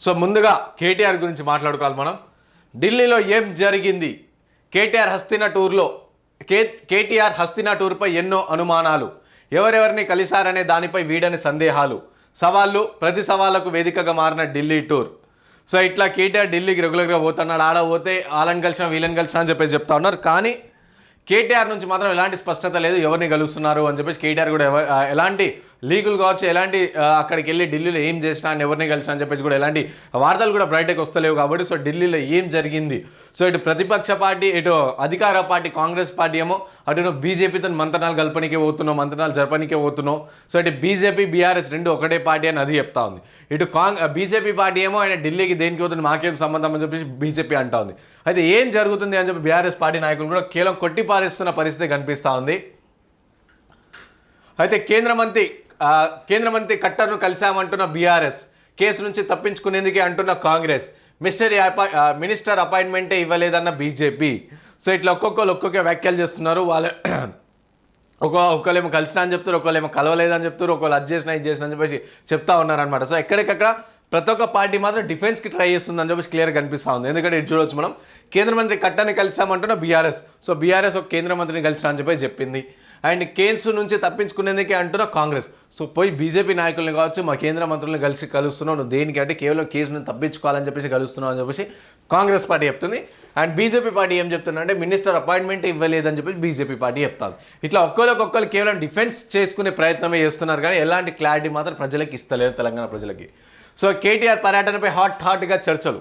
So ముందుగా కేటీఆర్ గురించి మాట్లాడుకోవాలి మనం. ఢిల్లీలో ఏం జరిగింది? కేటీఆర్ హస్తినా టూర్పై ఎన్నో అనుమానాలు, ఎవరెవరిని కలిశారనే దానిపై వీడని సందేహాలు, సవాళ్ళు, ప్రతి సవాళ్లకు వేదికగా మారిన ఢిల్లీ టూర్. సో ఇట్లా కేటీఆర్ ఢిల్లీకి రెగ్యులర్గా పోతున్నాడు. ఆడ పోతే వాళ్ళని కలిసినా వీళ్ళని కలిసినా అని చెప్పేసి చెప్తా ఉన్నారు. కానీ కేటీఆర్ నుంచి మాత్రం ఎలాంటి స్పష్టత లేదు ఎవరిని కలుస్తున్నారు అని చెప్పేసి. కేటీఆర్ కూడా ఎలాంటి లీగల్ కావచ్చు, ఎలాంటి అక్కడికి వెళ్ళి ఢిల్లీలో ఏం చేసినా ఎవరిని కలిసినా అని చెప్పేసి కూడా ఎలాంటి వార్తలు కూడా బయటకు వస్తలేవు. కాబట్టి సో ఢిల్లీలో ఏం జరిగింది? సో ఇటు ప్రతిపక్ష పార్టీ, ఇటు అధికార పార్టీ కాంగ్రెస్ పార్టీ ఏమో అటు బీజేపీతో మంత్రాలు కలపనికే పోతున్నాం, మంత్రాలు జరపనికే పోతున్నాం. సో ఇటు బీజేపీ బీఆర్ఎస్ రెండు ఒకటే పార్టీ అని అది చెప్తా ఉంది. ఇటు బీజేపీ పార్టీ ఏమో ఆయన ఢిల్లీకి దేనికి పోతుంది, మాకేం సంబంధం అని చెప్పేసి బీజేపీ అంటా ఉంది. అయితే ఏం జరుగుతుంది అని చెప్పి బీఆర్ఎస్ పార్టీ నాయకులు కూడా కేవలం కొట్టిపారేస్తున్న పరిస్థితి కనిపిస్తూ ఉంది. అయితే కేంద్ర మంత్రి ఖట్టర్ను కలిశామంటున్న బీఆర్ఎస్, కేసు నుంచి తప్పించుకునేందుకే అంటున్న కాంగ్రెస్, మినిస్టర్ అపాయింట్మెంటే ఇవ్వలేదన్న బీజేపీ. సో ఇట్లా ఒక్కొక్క వ్యాఖ్యలు చేస్తున్నారు. ఒకళ్ళేమో కలిసినా అని చెప్తారు, ఒకళ్ళేమో కలవలేదని చెప్తారు, ఒకళ్ళు అది చేసినా ఇది చేసినా అని చెప్పేసి చెప్తా ఉన్నారనమాట. సో ఎక్కడికక్కడ ప్రతి ఒక్క పార్టీ మాత్రం డిఫెన్స్కి ట్రై చేస్తుందని చెప్పేసి క్లియర్గా కనిపిస్తూ ఉంది. ఎందుకంటే ఇది చూడవచ్చు మనం, కేంద్ర మంత్రి ఖట్టర్ని కలిసామంటున్న బీఆర్ఎస్. సో బీఆర్ఎస్ ఒక కేంద్ర మంత్రిని కలిసినా అని చెప్పేసి చెప్పింది. అండ్ కేసు నుంచి తప్పించుకునేందుకే అంటున్న కాంగ్రెస్. సో పోయి బీజేపీ నాయకుల్ని కావచ్చు, మా కేంద్ర మంత్రులను కలుస్తున్నావు, నువ్వు దేనికి అంటే కేవలం కేసు నుంచి తప్పించుకోవాలని చెప్పేసి కలుస్తున్నావు అని చెప్పేసి కాంగ్రెస్ పార్టీ చెప్తుంది. అండ్ బీజేపీ పార్టీ ఏం చెప్తుందంటే మినిస్టర్ అపాయింట్మెంట్ ఇవ్వలేదని చెప్పేసి బీజేపీ పార్టీ చెప్తాను. ఇట్లా ఒక్కొక్కరు కేవలం డిఫెన్స్ చేసుకునే ప్రయత్నమే చేస్తున్నారు, కానీ ఎలాంటి క్లారిటీ మాత్రం ప్రజలకి ఇస్తలేదు, తెలంగాణ ప్రజలకి. సో కేటీఆర్ పర్యటనపై హాట్గా చర్చలు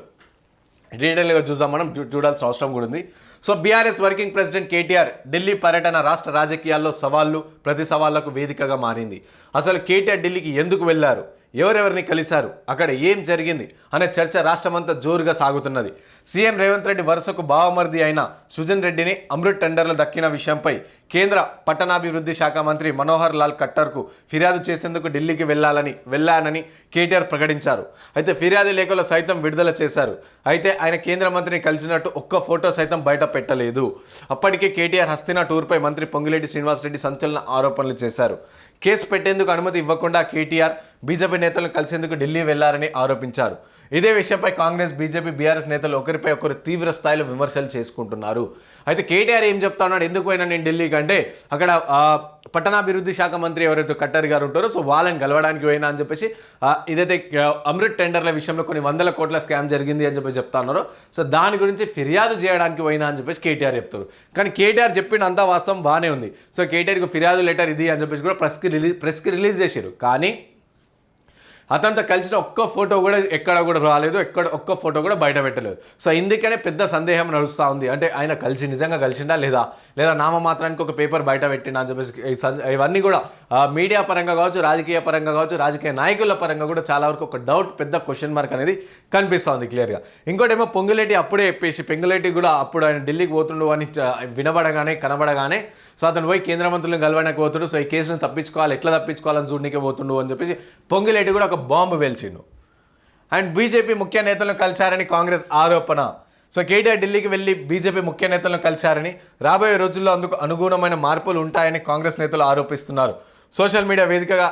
డీటెయిల్గా చూద్దాం మనం, చూడాల్సిన అవసరం కూడా ఉంది. So BRS working president KTR Delhi పర్యటన రాష్ట్ర రాజకీయాల్లో సవాళ్లు, ప్రతి సవాళ్లకు వేదికగా మారింది. అసలు కేటీఆర్ ఢిల్లీకి ఎందుకు వెళ్లారు, ఎవరెవరిని కలిశారు, అక్కడ ఏం జరిగింది అనే చర్చ రాష్ట్రమంతా జోరుగా సాగుతున్నది. సీఎం రేవంత్ రెడ్డి వరుసకు బావమర్ది అయిన సుజన్ రెడ్డిని అమృత్ టెండర్లు దక్కిన విషయంపై కేంద్ర పట్టణాభివృద్ధి శాఖ మంత్రి మనోహర్ లాల్ ఖట్టర్కు ఫిర్యాదు చేసేందుకు ఢిల్లీకి వెళ్ళానని కేటీఆర్ ప్రకటించారు. అయితే ఫిర్యాదు లేఖలో సైతం విడుదల చేశారు. అయితే ఆయన కేంద్ర మంత్రిని కలిసినట్టు ఒక్క ఫోటో సైతం బయట పెట్టలేదు. అప్పటికే కేటీఆర్ హస్తినా టూర్పై మంత్రి పొంగులేటి శ్రీనివాసరెడ్డి సంచలన ఆరోపణలు చేశారు. కేసు పెట్టేందుకు అనుమతి ఇవ్వకుండా కేటీఆర్ బీజేపీ నేతలను కలిసేందుకు ఢిల్లీ వెళ్లారని ఆరోపించారు. ఇదే విషయంపై కాంగ్రెస్, బీజేపీ, బీఆర్ఎస్ నేతలు ఒకరిపై ఒకరు తీవ్ర స్థాయిలో విమర్శలు చేసుకుంటున్నారు. అయితే కేటీఆర్ ఏం చెప్తా ఉన్నాడు, ఎందుకు పోయినా నేను ఢిల్లీకి అంటే అక్కడ పట్టణాభివృద్ధి శాఖ మంత్రి ఎవరైతే ఖట్టర్ గారు ఉంటారో సో వాళ్ళని కలవడానికి పోయినా అని చెప్పేసి, ఇదైతే అమృత్ టెండర్ల విషయంలో కొన్ని 100 కోట్ల స్కామ్ జరిగింది అని చెప్పి చెప్తా ఉన్నారు. సో దాని గురించి ఫిర్యాదు చేయడానికి పోయినా అని చెప్పేసి కేటీఆర్ చెప్తారు. కానీ కేటీఆర్ చెప్పిన అంతా వాస్తవం బాగానే ఉంది. సో కేటీఆర్కి ఫిర్యాదు లెటర్ ఇది అని చెప్పేసి కూడా ప్రెస్కి రిలీజ్ చేశారు. కానీ అతనితో కలిసిన ఒక్క ఫోటో కూడా ఎక్కడ కూడా రాలేదు, ఒక్క ఫోటో కూడా బయట పెట్టలేదు. సో ఇందుకనే పెద్ద సందేహం నడుస్తూ ఉంది. అంటే ఆయన నిజంగా కలిసిండా లేదా నామమాత్రానికి ఒక పేపర్ బయట పెట్టినా అని చెప్పేసి ఇవన్నీ కూడా మీడియా పరంగా కావచ్చు, రాజకీయ పరంగా కావచ్చు, రాజకీయ నాయకుల పరంగా కూడా చాలా వరకు ఒక డౌట్, పెద్ద క్వశ్చన్ మార్క్ అనేది కనిపిస్తూ ఉంది క్లియర్గా. ఇంకోటేమో పొంగులేటి అప్పుడే చెప్పేసి, పొంగులేటి కూడా అప్పుడు ఆయన ఢిల్లీకి పోతుండు అని కనబడగానే సో అతను పోయి కేంద్ర మంత్రులను కలవడానికి పోతుండు. సో ఈ కేసును ఎట్లా తప్పించుకోవాలని చూడనికే పోతుండు అని చెప్పేసి పొంగులేటి కూడా ఒక బాంబు పేల్చిండు. అండ్ బీజేపీ ముఖ్య నేతలను కలిశారని కాంగ్రెస్ ఆరోపణ. సో కేటీఆర్ ఢిల్లీకి వెళ్ళి బీజేపీ ముఖ్య నేతలను కలిశారని, రాబోయే రోజుల్లో అందుకు అనుగుణమైన మార్పులు ఉంటాయని కాంగ్రెస్ నేతలు ఆరోపిస్తున్నారు. సోషల్ మీడియా వేదికగా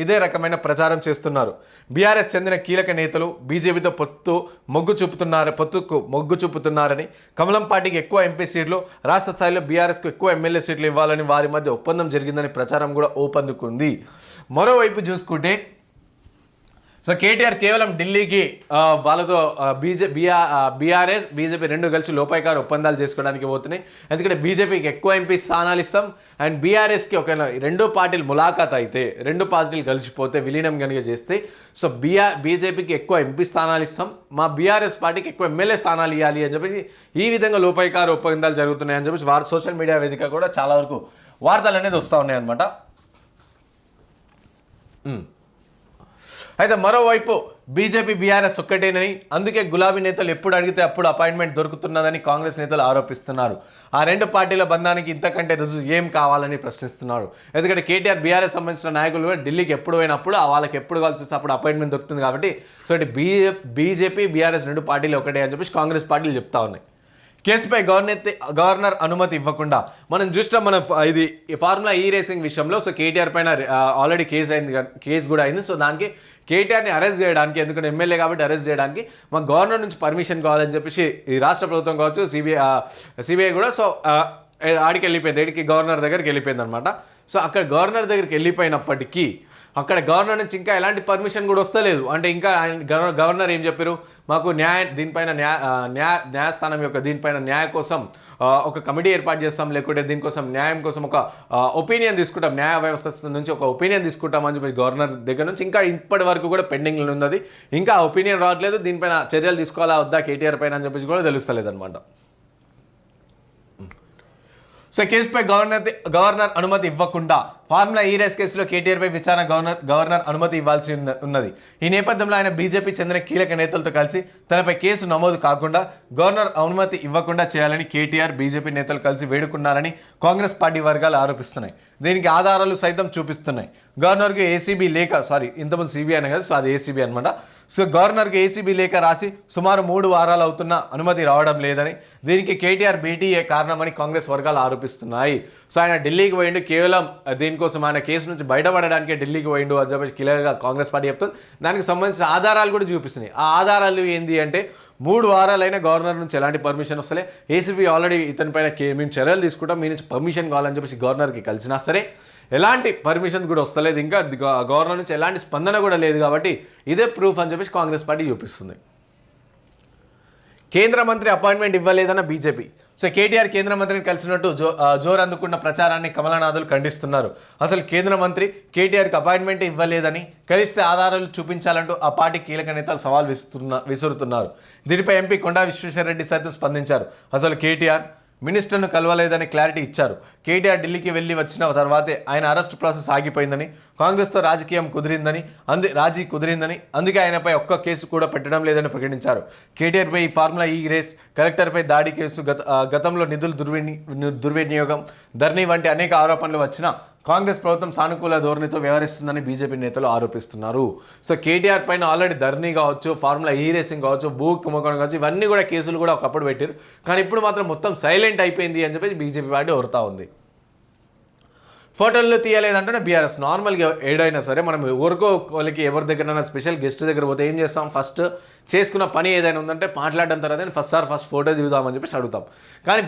ఇదే రకమైన ప్రచారం చేస్తున్నారు. బీఆర్ఎస్ చెందిన కీలక నేతలు బీజేపీతో పొత్తుకు మొగ్గు చూపుతున్నారని, కమలం పార్టీకి ఎక్కువ ఎంపీ సీట్లు, రాష్ట్ర స్థాయిలో బీఆర్ఎస్కు ఎక్కువ ఎమ్మెల్యే సీట్లు ఇవ్వాలని వారి మధ్య ఒప్పందం జరిగిందని ప్రచారం కూడా ఊపందుకుంది. మరోవైపు చూసుకుంటే సో కేటీఆర్ కేవలం ఢిల్లీకి వాళ్ళతో బీఆర్ఎస్, బీజేపీ రెండు కలిసి లోపాయికారు ఒప్పందాలు చేసుకోవడానికి పోతున్నాయి. ఎందుకంటే బీజేపీకి ఎక్కువ ఎంపీ స్థానాలు ఇస్తాం అండ్ బీఆర్ఎస్కి ఒక రెండు పార్టీలు ములాఖాత్ అయితే, రెండు పార్టీలు కలిసిపోతే, విలీనం కనుక చేస్తే సో బీజేపీకి ఎక్కువ ఎంపీ స్థానాలు ఇస్తాం, మా బీఆర్ఎస్ పార్టీకి ఎక్కువ ఎమ్మెల్యే స్థానాలు ఇవ్వాలి అని చెప్పేసి ఈ విధంగా లోపాయికారు ఒప్పందాలు జరుగుతున్నాయని చెప్పేసి వారు సోషల్ మీడియా వేదిక కూడా చాలా వరకు వార్తలు అనేది వస్తూ ఉన్నాయన్నమాట. అయితే మరోవైపు బీజేపీ, బీఆర్ఎస్ ఒక్కటేనని, అందుకే గులాబీ నేతలు ఎప్పుడు అడిగితే అప్పుడు అపాయింట్మెంట్ దొరుకుతున్నదని కాంగ్రెస్ నేతలు ఆరోపిస్తున్నారు. ఆ రెండు పార్టీల బంధానికి ఇంతకంటే రుజువు ఏం కావాలని ప్రశ్నిస్తున్నారు. ఎందుకంటే కేటీఆర్, బీఆర్ఎస్ సంబంధించిన నాయకులు కూడా ఢిల్లీకి ఎప్పుడు పోయినప్పుడు వాళ్ళకి ఎప్పుడు కలిసి అప్పుడు అపాయింట్మెంట్ దొరుకుతుంది. కాబట్టి సో ఇటు బీజేపీ, బీఆర్ఎస్ రెండు పార్టీలు ఒకటే అని చెప్పేసి కాంగ్రెస్ పార్టీలు చెప్తా ఉన్నాయి. కేసుపై గవర్నర్ అనుమతి ఇవ్వకుండా మనం చూస్తాం. మన ఇది ఫార్ములా ఈ రేసింగ్ విషయంలో సో కేటీఆర్ పైన ఆల్రెడీ కేసు కూడా అయింది. సో దానికి కేటీఆర్ని అరెస్ట్ చేయడానికి, ఎందుకంటే ఎమ్మెల్యే కాబట్టి అరెస్ట్ చేయడానికి మా గవర్నర్ నుంచి పర్మిషన్ కావాలని చెప్పేసి ఈ రాష్ట్ర ప్రభుత్వం కావచ్చు, సిబిఐ కూడా సో ఆడికి వెళ్ళిపోయింది, గవర్నర్ దగ్గరికి వెళ్ళిపోయింది అనమాట. సో అక్కడ గవర్నర్ దగ్గరికి వెళ్ళిపోయినప్పటికీ అక్కడ గవర్నర్ నుంచి ఇంకా ఎలాంటి పర్మిషన్ కూడా వస్తలేదు. అంటే ఇంకా గవర్నర్ ఏం చెప్పారు, మాకు దీనిపైన న్యాయస్థానం యొక్క దీనిపైన న్యాయ కోసం ఒక కమిటీ ఏర్పాటు చేస్తాం, లేకుంటే దీనికోసం న్యాయం కోసం ఒక ఒపీనియన్ తీసుకుంటాం, న్యాయ వ్యవస్థ నుంచి ఒక ఒపీనియన్ తీసుకుంటాం అని చెప్పి గవర్నర్ దగ్గర నుంచి ఇంకా ఇప్పటి వరకు కూడా పెండింగ్లో ఉన్నది. ఇంకా ఒపీనియన్ రావట్లేదు, దీనిపైన చర్యలు తీసుకోవాలా వద్దా కేటీఆర్ పైన అని చెప్పేసి కూడా తెలుస్తలేదు అనమాట. సో కేసుపై గవర్నర్ అనుమతి ఇవ్వకుండా ఫార్ములా ఈ రేస్ కేసులో కేటీఆర్పై విచారణ గవర్నర్ అనుమతి ఇవ్వాల్సి ఉన్నది. ఈ నేపథ్యంలో ఆయన బీజేపీ చెందిన కీలక నేతలతో కలిసి తనపై కేసు నమోదు కాకుండా గవర్నర్ అనుమతి ఇవ్వకుండా చేయాలని కేటీఆర్ బీజేపీ నేతలు కలిసి వేడుకున్నారని కాంగ్రెస్ పార్టీ వర్గాలు ఆరోపిస్తున్నాయి. దీనికి ఆధారాలు సైతం చూపిస్తున్నాయి. గవర్నర్కి ఏసీబీ లేఖ, ఇంతకుముందు సిబిఐ అనే కదా, సో అది ఏసీబీ అనమాట. సో గవర్నర్కి ఏసీబీ లేఖ రాసి సుమారు 3 వారాలు అవుతున్న అనుమతి రావడం లేదని, దీనికి కేటీఆర్ భేటీయే కారణమని కాంగ్రెస్ వర్గాలు ఆరోపిస్తున్నాయి. సో ఆయన ఢిల్లీకి పోయిండు కేవలం దీనికోసం, ఆయన కేసు నుంచి బయటపడడానికి ఢిల్లీకి పోయిండు అని చెప్పేసి క్లియర్గా కాంగ్రెస్ పార్టీ చెప్తుంది. దానికి సంబంధించిన ఆధారాలు కూడా చూపిస్తున్నాయి. ఆ ఆధారాలు ఏంది అంటే 3 వారాలైనా గవర్నర్ నుంచి ఎలాంటి పర్మిషన్ వస్తలే, ఏసీబీ ఆల్రెడీ ఇతనిపైన మేము చర్యలు తీసుకుంటాం, మీ నుంచి పర్మిషన్ కావాలని చెప్పేసి గవర్నర్కి కలిసినా సరే ఎలాంటి పర్మిషన్ కూడా వస్తలేదు. ఇంకా గవర్నర్ నుంచి ఎలాంటి స్పందన కూడా లేదు. కాబట్టి ఇదే ప్రూఫ్ అని చెప్పేసి కాంగ్రెస్ పార్టీ చూపిస్తుంది. కేంద్ర మంత్రి అపాయింట్మెంట్ ఇవ్వలేదన్న బీజేపీ. సో కేటీఆర్ కేంద్ర మంత్రిని కలిసినట్టు జోరు అందుకున్న ప్రచారాన్ని కమలనాథులు ఖండిస్తున్నారు. అసలు కేంద్ర మంత్రి కేటీఆర్కి అపాయింట్మెంట్ ఇవ్వలేదని, కలిస్తే ఆధారాలు చూపించాలంటూ ఆ పార్టీ కీలక నేతలు సవాల్ విసురుతున్నారు. దీనిపై ఎంపీ కొండా విశ్వేశ్వరరెడ్డి సైతం స్పందించారు. అసలు కేటీఆర్ మినిస్టర్ను కలవలేదని క్లారిటీ ఇచ్చారు. కేటీఆర్ ఢిల్లీకి వెళ్ళి వచ్చిన తర్వాతే ఆయన అరెస్ట్ ప్రాసెస్ ఆగిపోయిందని, కాంగ్రెస్తో రాజీ కుదిరిందని, అందుకే ఆయనపై ఒక్క కేసు కూడా పెట్టడం లేదని ప్రకటించారు. కేటీఆర్పై ఈ ఫార్ములా ఈ రేస్, కలెక్టర్పై దాడి కేసు, గతంలో నిధులు దుర్వినియోగం, ధర్నీ వంటి అనేక ఆరోపణలు వచ్చినా కాంగ్రెస్ ప్రభుత్వం సానుకూల ధోరణితో వ్యవహరిస్తుందని బీజేపీ నేతలు ఆరోపిస్తున్నారు. సో కేటీఆర్ పైన ఆల్రెడీ ధర్నీ కావచ్చు, ఫార్ములా ఈ రేసింగ్ కావచ్చు, భూ కుంభకోణం కావచ్చు, ఇవన్నీ కూడా కేసులు కూడా ఒకప్పుడు పెట్టారు. కానీ ఇప్పుడు మాత్రం మొత్తం సైలెంట్ అయిపోయింది అని చెప్పేసి బీజేపీ పార్టీ ఓరుతా ఉంది. ఫోటోలు తీయలేదంటే బీఆర్ఎస్ నార్మల్గా ఏడైనా సరే మనం ఎవరికో వాళ్ళకి ఎవరి దగ్గర స్పెషల్ గెస్ట్ దగ్గర పోతే ఏం చేస్తాం, ఫస్ట్ చేసుకున్న పని ఏదైనా ఉందంటే మాట్లాడడం తర్వాత ఫస్ట్ ఫోటో దిగుదామని చెప్పేసి అడుగుతాం. కానీ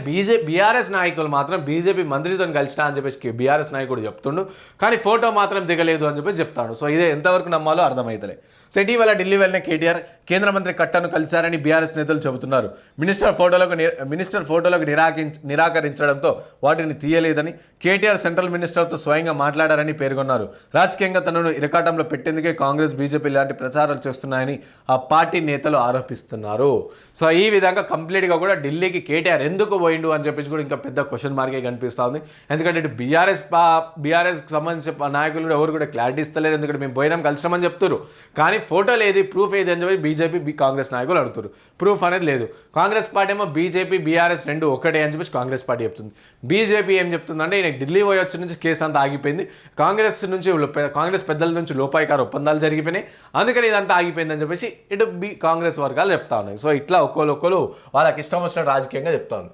బీఆర్ఎస్ నాయకులు మాత్రం బీజేపీ మంత్రితో కలిసినా అని చెప్పేసి బీఆర్ఎస్ నాయకుడు చెప్తుండు, కానీ ఫోటో మాత్రం దిగలేదు అని చెప్పేసి చెప్తాడు. సో ఇదే ఎంతవరకు నమ్మాలో అర్థమవుతలే. సో ఇటీవల ఢిల్లీ వెళ్ళిన కేటీఆర్ కేంద్ర మంత్రి కట్టను కలిశారని బీఆర్ఎస్ నేతలు చెబుతున్నారు. మినిస్టర్ ఫోటోలకు నిరాకరించడంతో వాటిని తీయలేదని, కేటీఆర్ సెంట్రల్ మినిస్టర్తో స్వయంగా మాట్లాడారని పేర్కొన్నారు. రాజకీయంగా తనను ఇరకాటంలో పెట్టేందుకే కాంగ్రెస్ బీజేపీ ఇలాంటి ప్రచారాలు చేస్తున్నాయని ఆ పార్టీ నేతలు ఆరోపిస్తున్నారు. సో ఈ విధంగా కంప్లీట్గా కూడా ఢిల్లీకి కేటీఆర్ ఎందుకు పోయిండు అని చెప్పేసి కూడా ఇంకా పెద్ద క్వశ్చన్ మార్కే కనిపిస్తూ ఉంది. ఎందుకంటే ఇటు బీఆర్ఎస్కి సంబంధించిన నాయకులు కూడా ఎవరు కూడా క్లారిటీ ఇస్తలేరు. ఎందుకంటే మేము పోయినాం కలిసినామని చెప్తారు, కానీ ఫోటోలు ఏది, ప్రూఫ్ ఏది అని చెప్పి బీజేపీ కాంగ్రెస్ నాయకులు అడుగుతారు. ప్రూఫ్ అనేది లేదు. కాంగ్రెస్ పార్టీ ఏమో బీజేపీ బీఆర్ఎస్ రెండు ఒకటే అని చెప్పేసి కాంగ్రెస్ పార్టీ చెప్తుంది. బీజేపీ ఏం చెప్తుందంటే ఈయన ఢిల్లీ పోయి వచ్చి నుంచి కేసు అంతా ఆగిపోయింది, కాంగ్రెస్ పెద్దల నుంచి లోపాయికార ఒప్పందాలు జరిగిపోయినాయి, అందుకని ఇదంతా ఆగిపోయిందని చెప్పేసి ఇటు కాంగ్రెస్ వర్గాలు చెప్తా ఉన్నాయి. సో ఇట్లా ఒక్కోరు వాళ్ళకి ఇష్టం వచ్చిన రాజకీయంగా చెప్తా ఉంది.